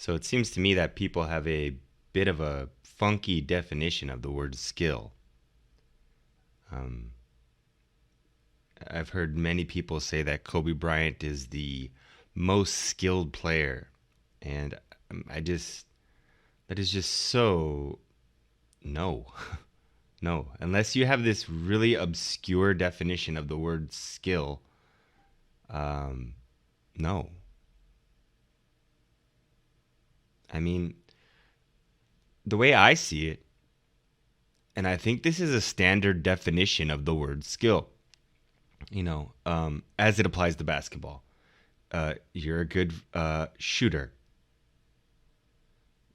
So it seems to me that people have a bit of a funky definition of the word skill. Um, I've heard many people say that Kobe Bryant is the most skilled player, and I just that is just so no, no. Unless you have this really obscure definition of the word skill, um, no. I mean, the way I see it, and I think this is a standard definition of the word skill, as it applies to basketball. You're a good shooter.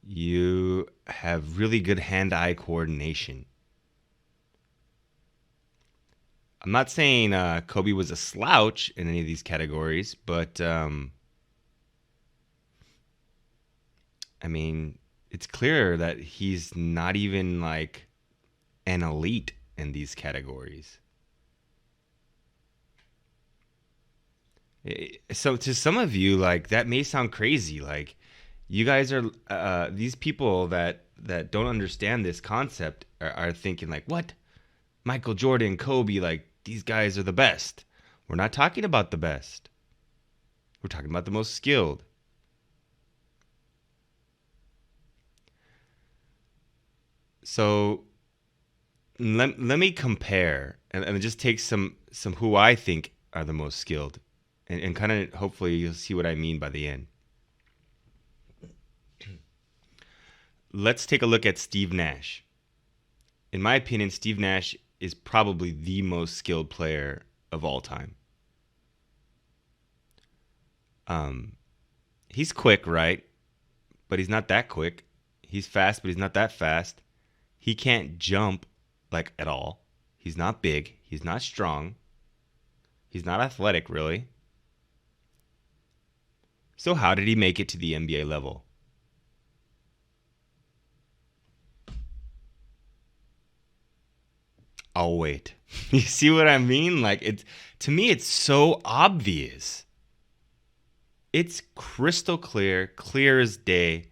You have really good hand-eye coordination. I'm not saying Kobe was a slouch in any of these categories, but I mean, it's clear that he's not even like an elite in these categories. So to some of you, like that may sound crazy. Like you guys are these people that don't understand this concept are thinking like, what? Michael Jordan, Kobe, like these guys are the best. We're not talking about the best. We're talking about the most skilled. So let me compare and just take some who I think are the most skilled and kind of hopefully you'll see what I mean by the end. Let's take a look at Steve Nash. In my opinion, Steve Nash is probably the most skilled player of all time. Um, he's quick, right? But he's not that quick. He's fast, but he's not that fast. He can't jump like at all. He's not big. He's not strong. He's not athletic, really. So how did he make it to the NBA level? I'll wait. You see what I mean? Like it's to me it's so obvious. It's crystal clear, clear as day,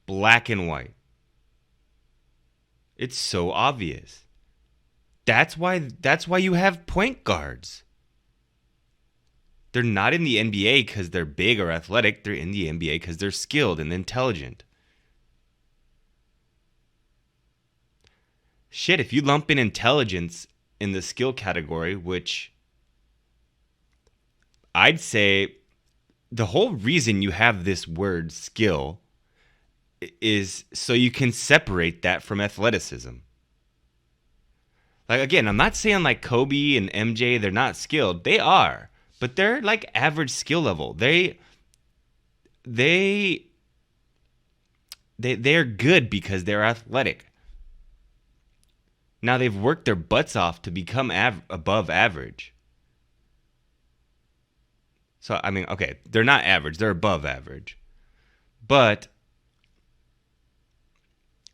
black and white. It's so obvious. That's why you have point guards. They're not in the NBA because they're big or athletic. They're in the NBA because they're skilled and intelligent. Shit, if you lump in intelligence in the skill category, which I'd say the whole reason you have this word skill is so you can separate that from athleticism. Like again, I'm not saying like Kobe and MJ they're not skilled. They are, but they're like average skill level. They they're good because they're athletic. Now they've worked their butts off to become above average. So I mean, okay, they're not average, they're above average. But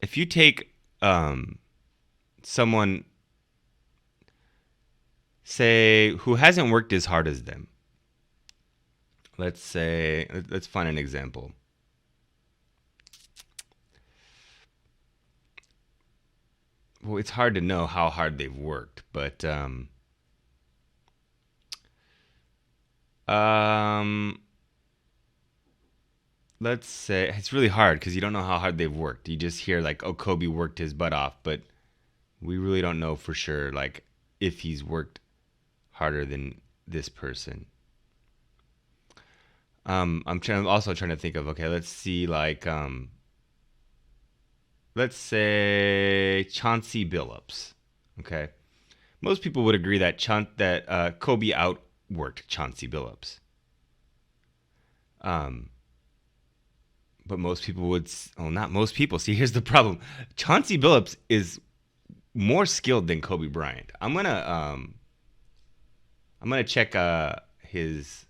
if you take someone say who hasn't worked as hard as them, let's find an example. Well, it's hard to know how hard they've worked, but um, let's say it's really hard because you don't know how hard they've worked. You just hear like, "Oh, Kobe worked his butt off," but we really don't know for sure, like if he's worked harder than this person. I'm also trying to think of okay, let's see, like let's say Chauncey Billups. Okay, most people would agree that Kobe outworked Chauncey Billups. Um, but most people well, not most people. See, here's the problem: Chauncey Billups is more skilled than Kobe Bryant. I'm gonna his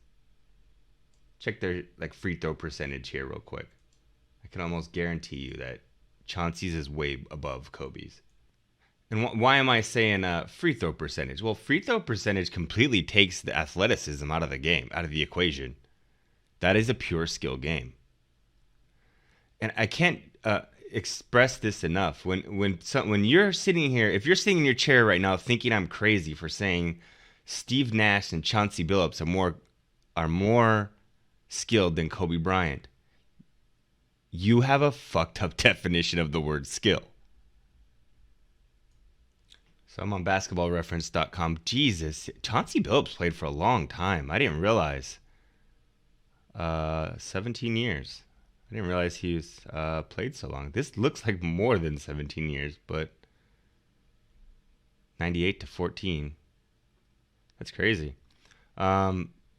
check their like free throw percentage here real quick. I can almost guarantee you that Chauncey's is way above Kobe's. And why am I saying free throw percentage? Well, free throw percentage completely takes the athleticism out of the game, out of the equation. That is a pure skill game. and I can't express this enough. When you're sitting here, if you're sitting in your chair right now thinking I'm crazy for saying Steve Nash and Chauncey Billups are more skilled than Kobe Bryant, you have a fucked up definition of the word skill. So I'm on basketballreference.com. Jesus, Chauncey Billups played for a long time. I didn't realize. 17 years. I didn't realize he was played so long. This looks like more than 17 years, but 98 to 14. That's crazy.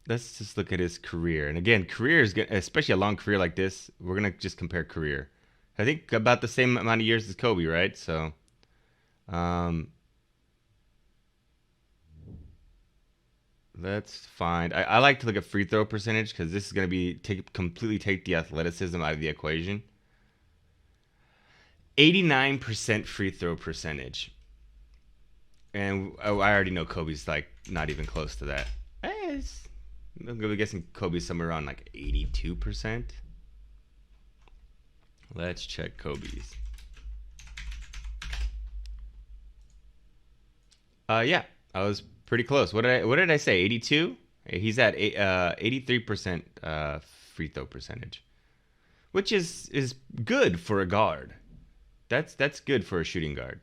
Let's just look at his career. And again, career is especially a long career like this. We're gonna just compare career. I think about the same amount of years as Kobe, right? So, um, let's find. I like to look at free throw percentage because this is gonna be completely take the athleticism out of the equation. 89% free throw percentage, and I already know Kobe's like not even close to that. I'm guessing Kobe's somewhere around like 82%. Let's check Kobe's. Yeah, I was pretty close. What did I say? 82? He's at 83% free throw percentage, which is good for a guard. That's good for a shooting guard.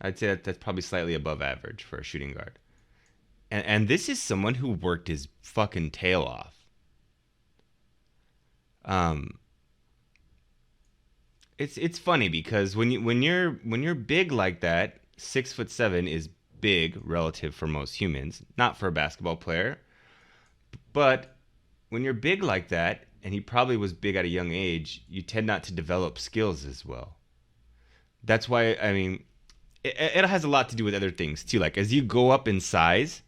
I'd say that's probably slightly above average for a shooting guard. And this is someone who worked his fucking tail off. Um, it's funny because when you're big like that, 6'7" is big relative for most humans, not for a basketball player. But when you're big like that, and he probably was big at a young age, you tend not to develop skills as well. That's why, I mean, it has a lot to do with other things too. Like as you go up in size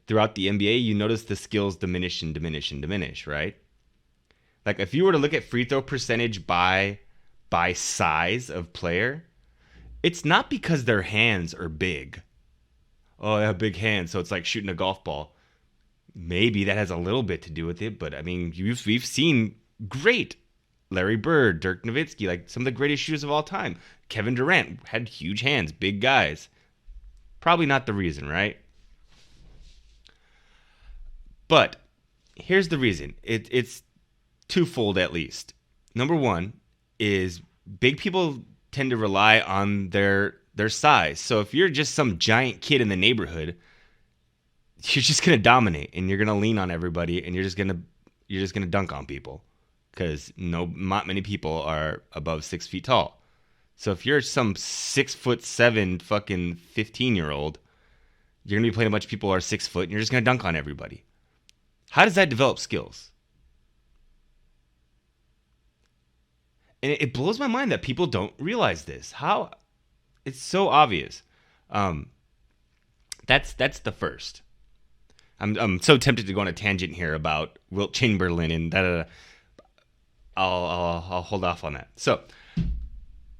throughout the NBA, you notice the skills diminish and diminish and diminish, right? Like if you were to look at free throw percentage by size of player, it's not because their hands are big. Oh, they have big hands, so it's like shooting a golf ball. Maybe that has a little bit to do with it, but I mean, we've seen great Larry Bird, Dirk Nowitzki, like some of the greatest shooters of all time. Kevin Durant had huge hands, big guys. Probably not the reason, right? But here's the reason. It's twofold at least. Number one is big people tend to rely on their size. So if you're just some giant kid in the neighborhood, you're just gonna dominate and you're gonna lean on everybody and you're just gonna dunk on people because not many people are above 6 feet tall. So if you're some 6'7" fucking 15-year-old, you're gonna be playing a bunch of people who are 6 foot and you're just gonna dunk on everybody. How does that develop skills? And it blows my mind that people don't realize this. How it's so obvious. Um, that's the first. I'm so tempted to go on a tangent here about Wilt Chamberlain and da da da. I'll hold off on that. So,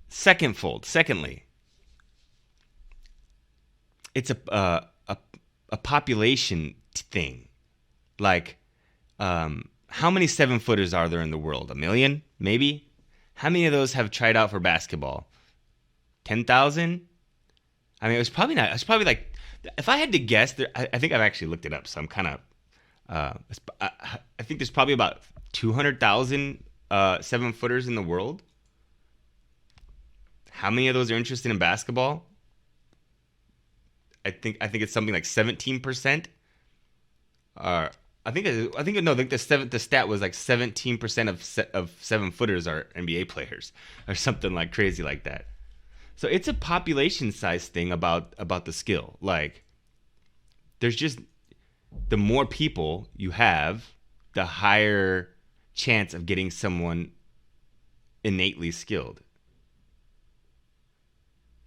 secondly, it's a population thing. Like, how many 7-footers are there in the world? 1 million, maybe. How many of those have tried out for basketball? 10,000. I mean, it was probably not. It was probably like, if I had to guess, I think I've actually looked it up, so I'm kind of. I think there's probably about 200,000 7-footers in the world. How many of those are interested in basketball? I think it's something like 17%. I think no. I think the stat was like 17% of 7-footers are NBA players, or something like crazy like that. So it's a population size thing about the skill. Like, there's just the more people you have, the higher chance of getting someone innately skilled.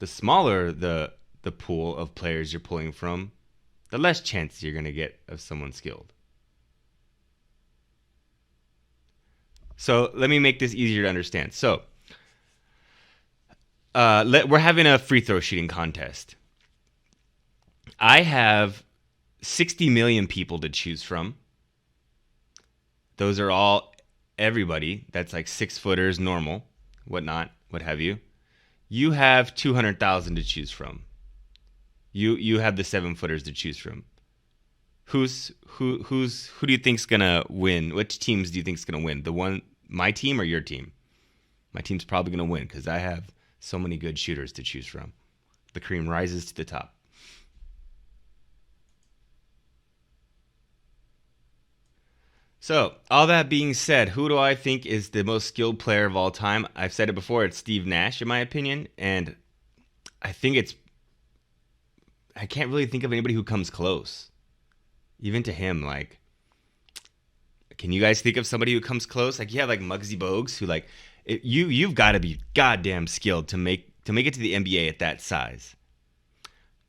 The smaller the pool of players you're pulling from, the less chance you're gonna get of someone skilled. So let me make this easier to understand. So we're having a free throw shooting contest. I have 60 million people to choose from. Those are all everybody that's like 6 footers, normal, whatnot, what have you, you have 200,000 to choose from. You have the 7 footers to choose from. Who do you think's gonna win? Which teams do you think's gonna win? My team or your team? My team's probably gonna win because I have so many good shooters to choose from. The cream rises to the top. So, all that being said, who do I think is the most skilled player of all time? I've said it before, it's Steve Nash, in my opinion. And I think I can't really think of anybody who comes close. Even to him, like, can you guys think of somebody who comes close? Like, you have like Muggsy Bogues, who you've got to be goddamn skilled to make it to the NBA at that size.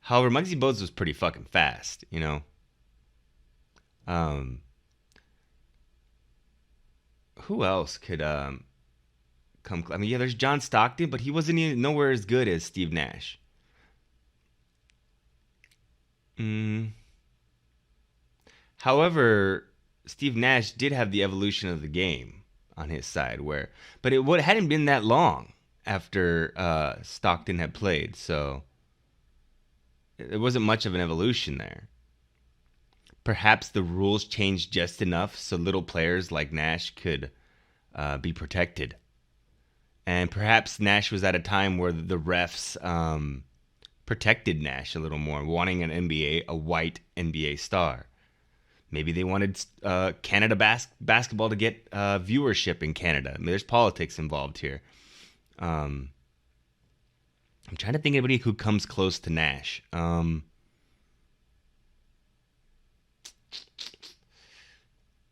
However, Muggsy Bogues was pretty fucking fast, you know. Who else could come? I mean, yeah, there's John Stockton, but he wasn't even nowhere as good as Steve Nash. However, Steve Nash did have the evolution of the game on his side, but it hadn't been that long after Stockton had played, so there wasn't much of an evolution there. Perhaps the rules changed just enough so little players like Nash could be protected. And perhaps Nash was at a time where the refs protected Nash a little more, wanting a white NBA star. Maybe they wanted Canada basketball to get viewership in Canada. I mean, there's politics involved here. I'm trying to think of anybody who comes close to Nash.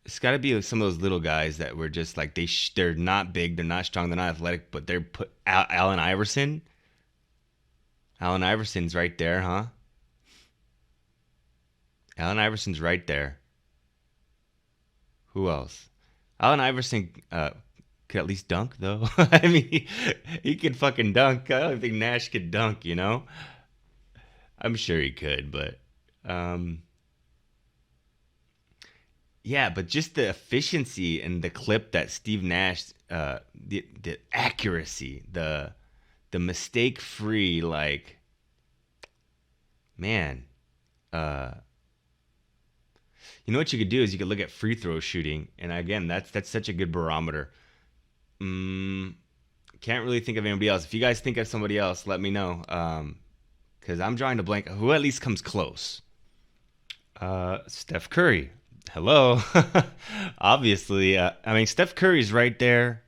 It's got to be some of those little guys that were just like they're not big, they're not strong, they're not athletic, but they're Allen Iverson. Allen Iverson's right there, huh? Allen Iverson's right there. Who else? Allen Iverson could at least dunk, though. I mean, he could fucking dunk. I don't think Nash could dunk, you know? I'm sure he could, but yeah, but just the efficiency and the clip that Steve Nash, the accuracy, the mistake-free, like, man, you know what you could do is you could look at free throw shooting, and again, that's such a good barometer. Can't really think of anybody else. If you guys think of somebody else, let me know, because I'm drawing a blank. Who at least comes close? Steph Curry. Hello. Obviously, I mean, Steph Curry's right there.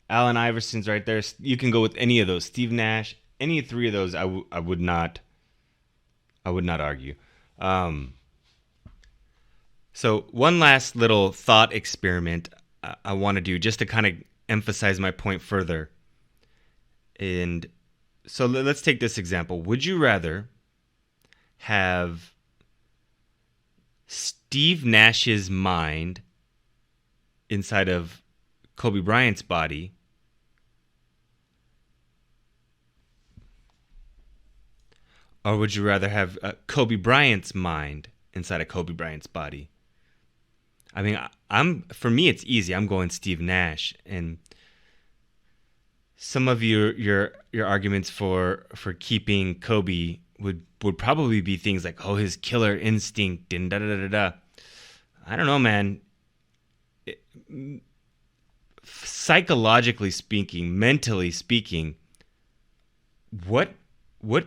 Allen Iverson's right there. You can go with any of those. Steve Nash, any three of those, I would not argue. So one last little thought experiment I want to do just to kind of emphasize my point further. And so let's take this example. Would you rather have Steve Nash's mind inside of Kobe Bryant's body, or would you rather have Kobe Bryant's mind inside of Kobe Bryant's body? I mean, for me, it's easy. I'm going Steve Nash, and some of your arguments for keeping Kobe would probably be things like, oh, his killer instinct and da da da da. I don't know, man. Psychologically speaking, mentally speaking, what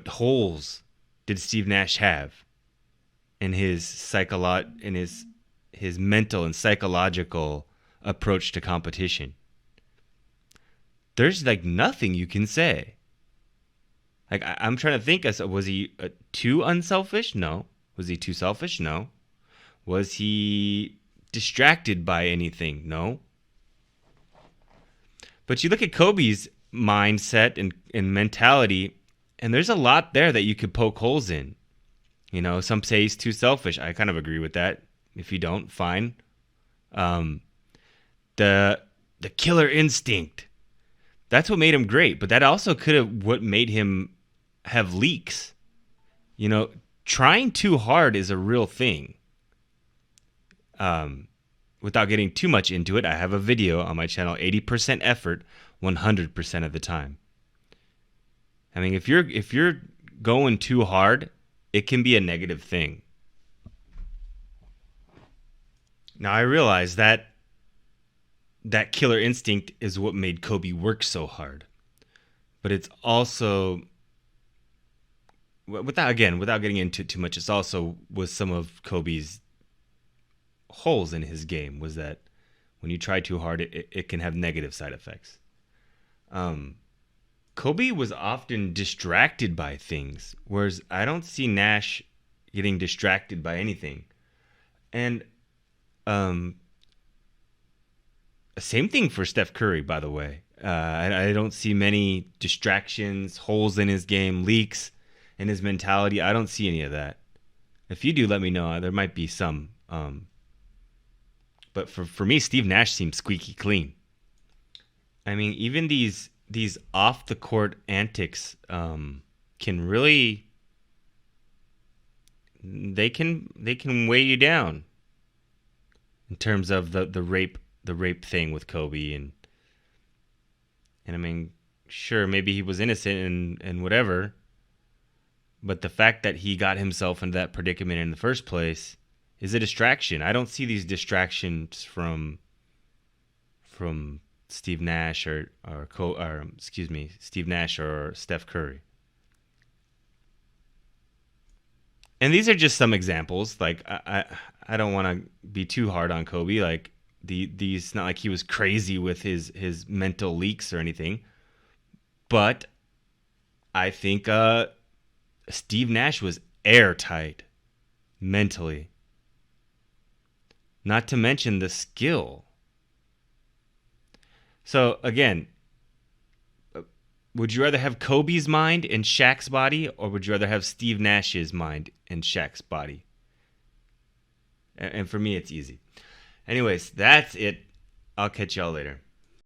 holes did Steve Nash have in his his mental and psychological approach to competition? There's like nothing you can say. Like, I'm trying to think, was he too unselfish? No. Was he too selfish? No. Was he distracted by anything? No. But you look at Kobe's mindset and mentality, and there's a lot there that you could poke holes in. You know, some say he's too selfish. I kind of agree with that. If you don't, fine. The killer instinct. That's what made him great, but that also could have what made him have leaks. You know, trying too hard is a real thing. without getting too much into it, I have a video on my channel, 80% effort, 100% of the time. I mean, if you're going too hard, it can be a negative thing. Now I realize that killer instinct is what made Kobe work so hard. But it's also, without getting into it too much, it's also was some of Kobe's holes in his game, was that when you try too hard, it can have negative side effects. Kobe was often distracted by things, whereas I don't see Nash getting distracted by anything. And same thing for Steph Curry, by the way. I don't see many distractions, holes in his game, leaks in his mentality. I don't see any of that. If you do, let me know. There might be some. But for me, Steve Nash seems squeaky clean. I mean, even these off the court antics can really, they can weigh you down in terms of the rape thing with Kobe, and I mean, sure, maybe he was innocent and whatever, but the fact that he got himself into that predicament in the first place is a distraction. I don't see these distractions from Steve Nash or Steve Nash or Steph Curry. And these are just some examples. Like I don't want to be too hard on Kobe. Like these, not like he was crazy with his mental leaks or anything. But I think Steve Nash was airtight mentally. Not to mention the skill. So again, would you rather have Kobe's mind and Shaq's body, or would you rather have Steve Nash's mind and Shaq's body? And for me, it's easy. Anyways, that's it. I'll catch y'all later.